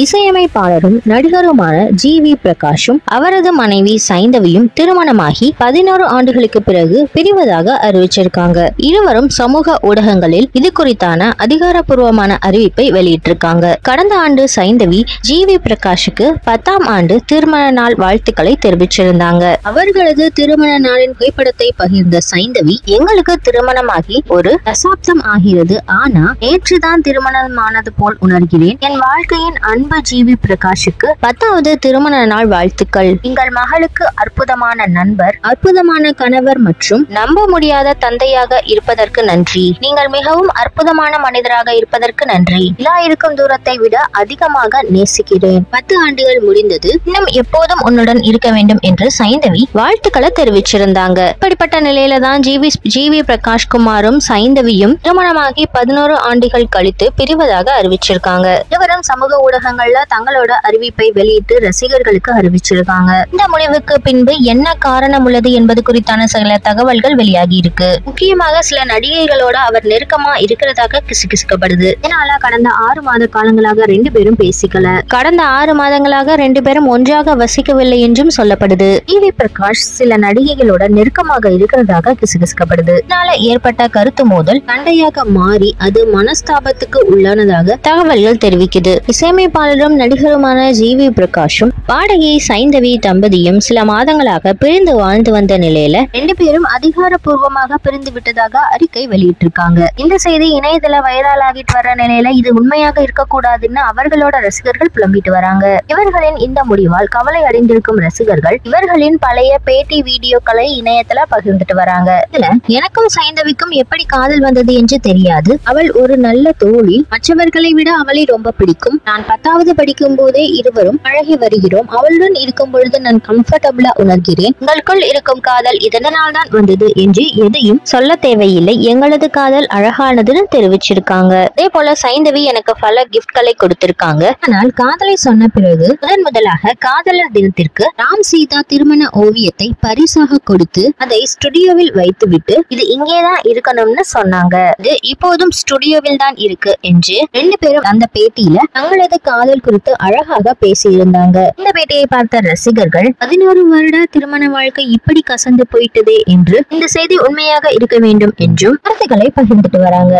இசையமைப்பாளரும் நடிகருமான GV. பிரகாஷும் அவரது மனைவி சைந்தவியும் திருமணமாகி 11 ஆண்டுகளுக்கு பிறகு பிரிவதாக அறிவிச்சிருக்காங்க. இருவரும் சமூக ஊடகங்களில் இது குறித்தான அதிகாரப்பூர்வமான அறிவிப்பை வெளியிட்டிருக்காங்க. கடந்த ஆண்டு சைந்தவி ஜி.வி. பிரகாஷுக்கு 10ஆம் ஆண்டு திருமண நாள் வாழ்த்துக்களை தெரிவிச்சிருந்தாங்க. அவர்களது திருமண நாளின் புகைப்படத்தை பகிர்ந்த சைந்தவி, எங்களுக்கு திருமணமாகி ஒரு தசாப்தம் ஆகிறது. ஆனா நேற்றுதான் திருமணமானது போல் உணர்கிறேன். என் வாழ்க்கையின் அன்பு ஜி.வி. பிரகாஷுக்கு 10வது திருமண நாள் வாழ்த்துக்கள். எங்கள் மகளுக்கு அற்புதமான நண்பர், அற்புதமான கணவர் மற்றும் நம்ப முடியாத தந்தையாக இருப்பதற்கு நன்றி. நீங்கள் மிகவும் அற்புதமான மனிதராக இருப்பதற்கு நன்றி. இல்லா இருக்கும் தூரத்தை விட அதிகமாக நேசிக்கிறேன். 10 ஆண்டுகள் முடிந்தது, இன்னும் எப்போதும் உன்னுடன் இருக்க வேண்டும் என்று சைந்தவி வாழ்த்துக்களை தெரிவிச்சிருந்தாங்க. இப்படிப்பட்ட நிலையில தான் ஜி.வி. பிரகாஷ் குமாரும் சைந்தவியும் திருமணமாகி 11 ஆண்டுகள் கழித்து பிரிவதாக அறிவிச்சிருக்காங்க. இருவரும் சமூக ஊடகங்கள்ல தங்களோட அறிவிப்பை வெளியிட்டு ரசிகர்களுக்கு அறிவிச்சிருக்காங்க. இந்த முடிவுக்கு பின்பு என்ன காரணம் உள்ளது என்பது குறித்தான சில தகவல்கள் வெளியாகி இருக்கு. முக்கியமாக சில நடிகைகளோட அவர் நெருக்கமா இருக்கிறதாக கிசுகிசுக்கப்படுது. இதனால கடந்த 6 மாத காலங்களாக 2 பேரும் பேசிக்கல. கடந்த 6 மாதங்களாக 2 பேரும் ஒன்றாக வசிக்கவில்லை என்றும் சொல்லப்படுது. ஜி.வி. பிரகாஷ் சில நடிகைகளோட நெருக்கமாக இருக்கிறதாக கிசுகிசுக்கப்படுது. இதனால ஏற்பட்ட கருத்து மோதல் சண்டையாக மாறி அது மனஸ்தாபத்துக்கு உள்ளானதாக தகவல்கள் தெரிவிக்குது. இசையமைப்பாளரும் நடிகருமான ஜி.வி. பிரகாஷும் பாடகி சைந்தவி தம்பதியும் சில மாதங்களாக பிரிந்து வாழ்ந்து வந்த நிலையில 2 பேரும் அதிகாரப்பூர்வமாக பிரிந்து விட்டதாக அறிக்கை வெளியிட்டிருக்காங்க. இந்த செய்தி இணையதள வைரல் ஆகிட்டு வர நிலையில இது உண்மையாக இருக்கக்கூடாதுன்னு அவர்களோட ரசிகர்கள் புலம்பிட்டு வராங்க. இவர்களின் இந்த முடிவால் கவலை அடைந்திருக்கும் ரசிகர்கள் இவர்களின் பழைய பேட்டி வீடியோக்களை இணையத்துல பகிர்ந்துட்டு வராங்க. இதுல எனக்கும் சைந்தவிக்கும் எப்படி காதல் வந்தது என்று தெரியாது. அவள் ஒரு நல்ல தோழி. மற்றவர்களை விட அவளை ரொம்ப பிடிக்கும். நான் 10வது படிக்கும் போதே இருவரும் பழகி வருகிறோம். அவளுடன் இருக்கும் பொழுது நான் கம்ஃபர்டபிளா உணர்கிறேன். உங்களுக்குள் இருக்கும் காதல் இதனால் தான் வந்தது என்று எதையும் சொல்ல தேவையில்லை. எங்களது காதல் அழகானதுன்னு தெரிவிச்சிருக்காங்க. அதே போல சைந்தவி எனக்கு பல கிஃப்ட்களை கொடுத்திருக்காங்க. ஆனால் காதலை சொன்ன பிறகு முதலாக காதலர் தினத்திற்கு ராம் சீதா திருமண ஓவியத்தை பரிசாக கொடுத்து அதை ஸ்டுடியோவில் வைத்துவிட்டு இது இங்கேதான் இருக்கணும்னு சொன்னாங்க. இது இப்போதும் ஸ்டுடியோவில் தான் இருக்கு என்று 2 பேரும் அந்த பேட்டியில தங்களது காதல் குறித்து அழகாக பேசியிருந்தாங்க. இந்த பேட்டியை பார்த்த ரசிகர்கள் 11 வருட திருமண வாழ்க்கை இப்படி கசந்து போயிட்டதே என்று இந்த செய்தி உண்மையாக இருக்க வேண்டும் என்றும் கருத்துக்களை பகிர்ந்துட்டு வராங்க.